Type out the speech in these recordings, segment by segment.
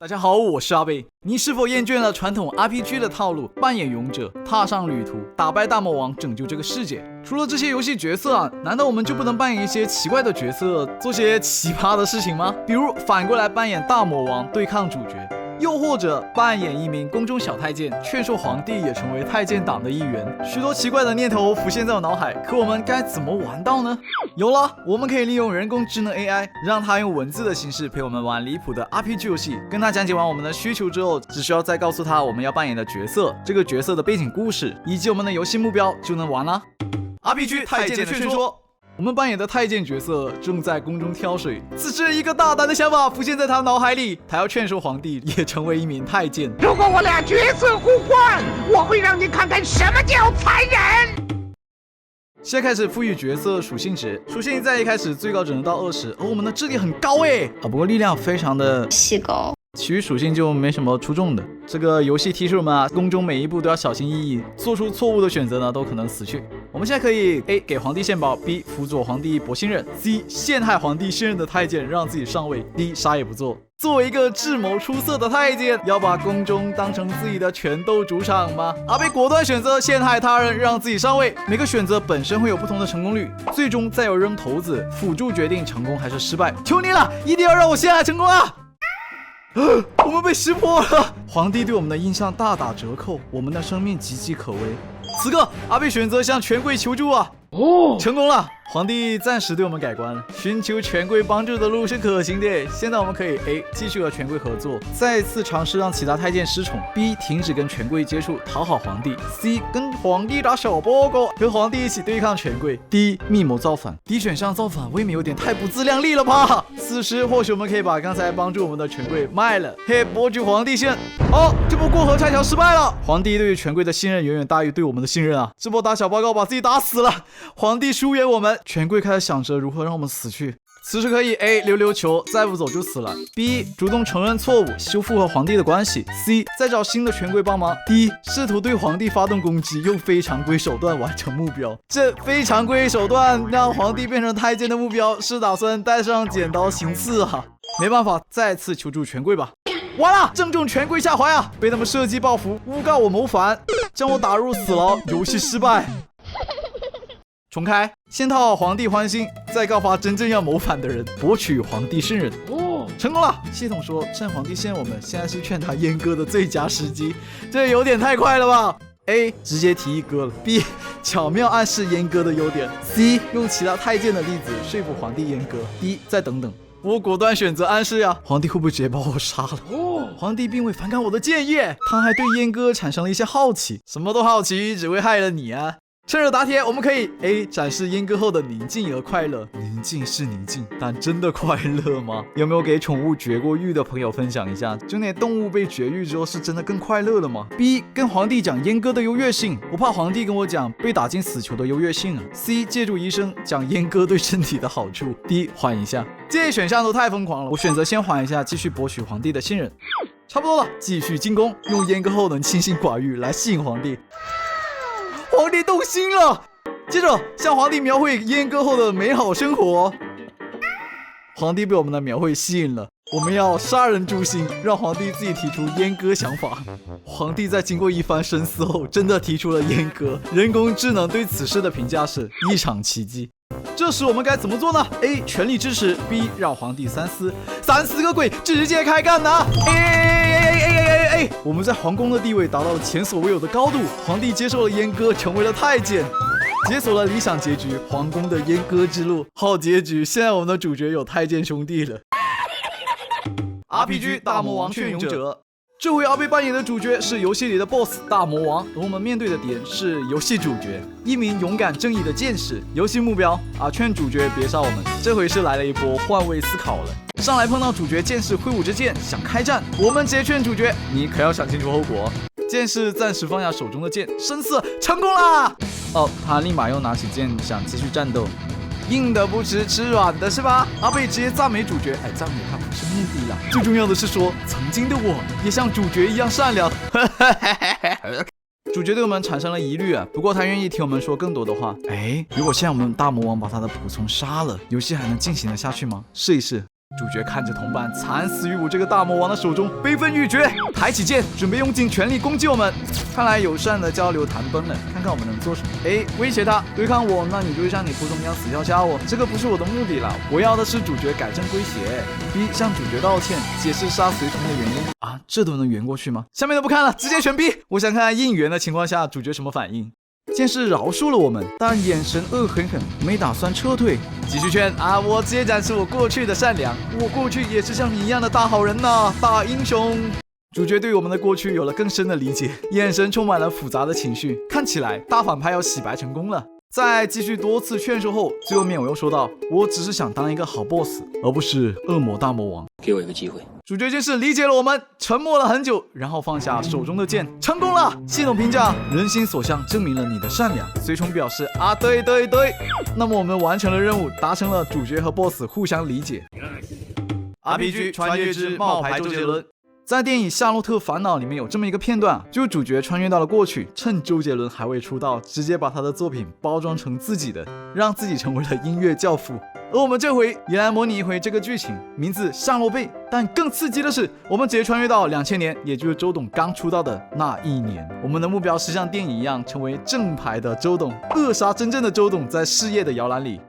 大家好，我是阿贝。你是否厌倦了传统 RPG 的套路，扮演勇者，踏上旅途，打败大魔王，拯救这个世界？除了这些游戏角色啊，难道我们就不能扮演一些奇怪的角色，做些奇葩的事情吗？比如反过来扮演大魔王，对抗主角。又或者扮演一名宫中小太监，劝说皇帝也成为太监党的一员。许多奇怪的念头浮现在我脑海，可我们该怎么玩到呢？有了，我们可以利用人工智能 AI， 让它用文字的形式陪我们玩离谱的 RPG 游戏。跟它讲解完我们的需求之后，只需要再告诉它我们要扮演的角色、这个角色的背景故事以及我们的游戏目标，就能玩了。RPG 太监的劝说。我们扮演的太监角色正在宫中挑水，此时一个大胆的想法浮现在他脑海里，他要劝说皇帝也成为一名太监。如果我俩角色互换，我会让你看看什么叫残忍。现在开始赋予角色属性值，属性在一开始最高只能到20，而我们的智力很高不过力量非常的细高，其余属性就没什么出众的。这个游戏提示我们啊，宫中每一步都要小心翼翼，做出错误的选择呢，都可能死去。我们现在可以 A 给皇帝献宝， B 辅佐皇帝博信任， C 陷害皇帝信任的太监让自己上位， D 啥也不做。作为一个智谋出色的太监，要把宫中当成自己的拳斗主场吗？阿贝果断选择陷害他人让自己上位。每个选择本身会有不同的成功率，最终再由扔骰子辅助决定成功还是失败。求你了，一定要让我陷害成功啊！我们被识破了，皇帝对我们的印象大打折扣，我们的生命岌岌可危。此刻阿贝选择向权贵求助啊！成功了，皇帝暂时对我们改观了，寻求权贵帮助的路是可行的。现在我们可以 A 继续和权贵合作，再次尝试让其他太监失宠， B 停止跟权贵接触，讨好皇帝， C 跟皇帝打小报告，和皇帝一起对抗权贵， D 密谋造反。D 选项造反未免有点太不自量力了吧？此时或许我们可以把刚才帮助我们的权贵卖了，博取皇帝信任。这波过河拆桥失败了，皇帝对于权贵的信任远远大于对我们的信任啊！这波打小报告把自己打死了，皇帝疏远我们，权贵开始想着如何让我们死去。此时可以 A 溜溜球，再不走就死了， B 主动承认错误，修复和皇帝的关系， C 再找新的权贵帮忙， D 试图对皇帝发动攻击，用非常规手段完成目标。这非常规手段让皇帝变成太监的目标是打算带上剪刀行刺啊！没办法，再次求助权贵吧。完了，正中权贵下怀啊！被他们设计报复，诬告我谋反，将我打入死牢，游戏失败。重开，先讨好皇帝欢心，再告发真正要谋反的人，博取皇帝信任。成功了！系统说趁皇帝信任我们，现在是劝他阉割的最佳时机，这有点太快了吧？ A 直接提议割了， B 巧妙暗示阉割的优点， C 用其他太监的例子说服皇帝阉割， D 再等等。我果断选择暗示呀，皇帝会不会直接把我杀了？皇帝并未反感我的建议，他还对阉割产生了一些好奇，什么都好奇只会害了你啊！趁热打铁，我们可以 A 展示阉割后的宁静而快乐。宁静是宁静，但真的快乐吗？有没有给宠物绝过育的朋友分享一下？就那动物被绝育之后是真的更快乐了吗？ B 跟皇帝讲阉割的优越性，我怕皇帝跟我讲被打进死囚的优越性啊。C 借助医生讲阉割对身体的好处。D 缓一下，这些选项都太疯狂了，我选择先缓一下，继续博取皇帝的信任。差不多了，继续进攻，用阉割后能清心寡欲来吸引皇帝。皇帝动心了，接着向皇帝描绘阉割后的美好生活。皇帝被我们的描绘吸引了，我们要杀人诛心，让皇帝自己提出阉割想法。皇帝在经过一番深思后，真的提出了阉割。人工智能对此事的评价是一场奇迹。这时我们该怎么做呢？ A 全力支持， B 让皇帝三思。三思个鬼，直接开干呐！我们在皇宫的地位达到了前所未有的高度，皇帝接受了阉割，成为了太监，解锁了理想结局，皇宫的阉割之路。好结局，现在我们的主角有太监兄弟了。RPG 大魔王劝勇者，这回阿贝扮演的主角是游戏里的 BOSS 大魔王，而我们面对的敌人是游戏主角，一名勇敢正义的剑士。游戏目标劝主角别杀我们。这回是来了一波换位思考了，上来碰到主角剑士挥舞着剑想开战，我们直接劝主角你可要想清楚后果。剑士暂时放下手中的剑，深思成功啦！他立马又拿起剑想继续战斗。硬的不吃，吃软的是吧？阿贝直接赞美主角，赞美他不是目的啦，最重要的是说，曾经的我也像主角一样善良。主角对我们产生了疑虑不过他愿意听我们说更多的话。如果现在我们大魔王把他的仆从杀了，游戏还能进行得下去吗？试一试。主角看着同伴惨死于我这个大魔王的手中，悲愤欲绝，抬起剑准备用尽全力攻击我们。看来友善的交流谈崩了，看看我们能做什么。A. 威胁他对抗我，那你就像你初中一样死翘翘哦，这个不是我的目的了，我要的是主角改正归邪。B. 向主角道歉，解释杀随从的原因啊，这都能圆过去吗？下面的不看了，直接选 B。我想看应援的情况下主角什么反应。剑士饶恕了我们，但眼神恶狠狠，没打算撤退。继续劝啊！我直接展示我过去的善良，我过去也是像你一样的大好人呐，大英雄。主角对我们的过去有了更深的理解，眼神充满了复杂的情绪，看起来大反派要洗白成功了。在继续多次劝说后，最后面我又说道：我只是想当一个好 boss， 而不是恶魔大魔王。给我一个机会。主角剑士理解了我们，沉默了很久，然后放下手中的剑，成功了。系统评价：人心所向，证明了你的善良。随从表示：啊，对。那么我们完成了任务，达成了主角和 BOSS 互相理解。RPG 穿越之冒牌周杰伦。在电影《夏洛特烦恼》里面有这么一个片段，就是主角穿越到了过去，趁周杰伦还未出道，直接把他的作品包装成自己的，让自己成为了音乐教父。而我们这回也来模拟一回这个剧情，名字夏洛贝。但更刺激的是，我们直接穿越到2000年，也就是周董刚出道的那一年。我们的目标是像电影一样，成为正牌的周董，扼杀真正的周董在事业的摇篮里。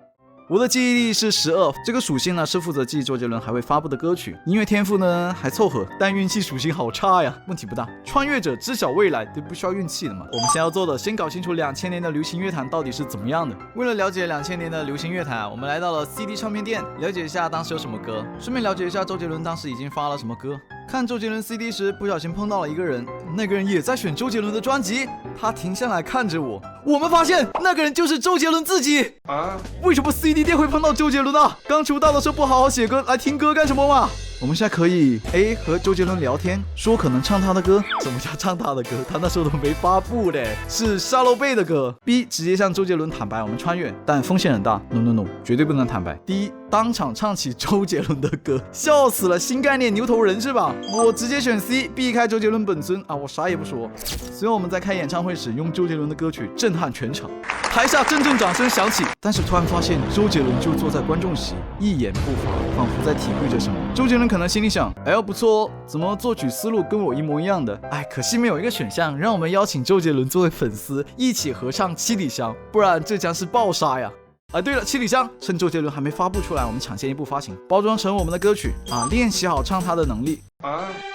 我的记忆力是12，这个属性呢是负责记周杰伦还未发布的歌曲，音乐天赋呢还凑合，但运气属性好差呀。问题不大，穿越者知晓未来都不需要运气的嘛。我们先要做的，先搞清楚2000年的流行乐坛到底是怎么样的。为了了解2000年的流行乐坛，我们来到了 CD 唱片店，了解一下当时有什么歌，顺便了解一下周杰伦当时已经发了什么歌。看周杰伦 CD 时，不小心碰到了一个人，那个人也在选周杰伦的专辑。他停下来看着我，我们发现那个人就是周杰伦自己啊！为什么 CD 店会碰到周杰伦啊？刚出道的时候不好好写歌，来听歌干什么嘛？我们现在可以 A 和周杰伦聊天，说可能唱他的歌。什么叫唱他的歌？他那时候都没发布嘞，是夏洛贝的歌。B 直接向周杰伦坦白我们穿越，但风险很大。No， 绝对不能坦白。D 当场唱起周杰伦的歌，笑死了，新概念牛头人是吧？我直接选 C， 避开周杰伦本尊啊，我啥也不说。随后我们在开演唱会时用周杰伦的歌曲震撼全场，台下阵阵掌声响起，但是突然发现周杰伦就坐在观众席，一言不发，仿佛在体会着什么。周杰伦可能心里想，哎呦不错哦，怎么作曲思路跟我一模一样的？哎，可惜没有一个选项让我们邀请周杰伦作为粉丝一起合唱《七里香》，不然这将是爆杀呀！啊，对了，《七里香》趁周杰伦还没发布出来，我们抢先一步发行，包装成我们的歌曲啊，练习好唱他的能力。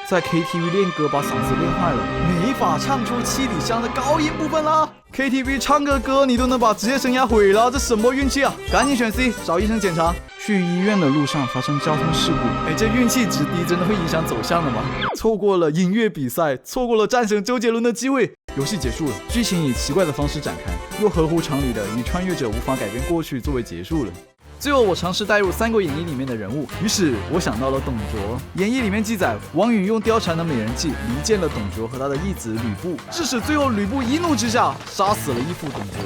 在 KTV 练歌把嗓子练坏了，没法唱出《七里香》的高音部分啦。KTV 唱个歌你都能把职业生涯毁了，这什么运气啊！赶紧选 C， 找医生检查。去医院的路上发生交通事故，哎，这运气值低真的会影响走向的吗？错过了音乐比赛，错过了战胜周杰伦的机会。游戏结束了，剧情以奇怪的方式展开，又合乎常理的以穿越者无法改变过去作为结束了。最后我尝试带入《三国演义》里面的人物，于是我想到了董卓。演义里面记载，王允用貂蝉的美人计离间了董卓和他的义子吕布，致使最后吕布一怒之下杀死了义父董卓。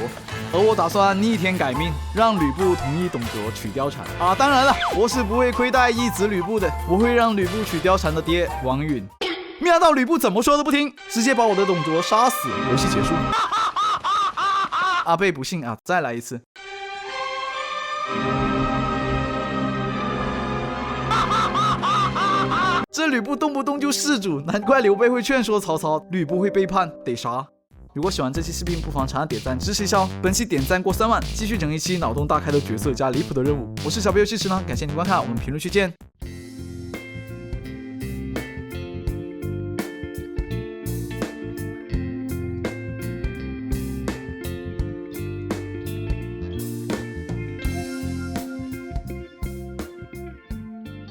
而我打算逆天改命，让吕布同意董卓娶貂蝉啊！当然了，我是不会亏待义子吕布的，我会让吕布娶貂蝉的爹王允。没想到吕布怎么说都不听，直接把我的董卓杀死。游戏结束。阿贝不信啊，再来一次。这吕布动不动就弑主，难怪刘备会劝说曹操，吕布会背叛，得杀。如果喜欢这期视频，不妨长按点赞支持一下哦。本期点赞过3万，继续整一期脑洞大开的角色加离谱的任务。我是小贝游戏池呢，感谢你观看，我们评论区见。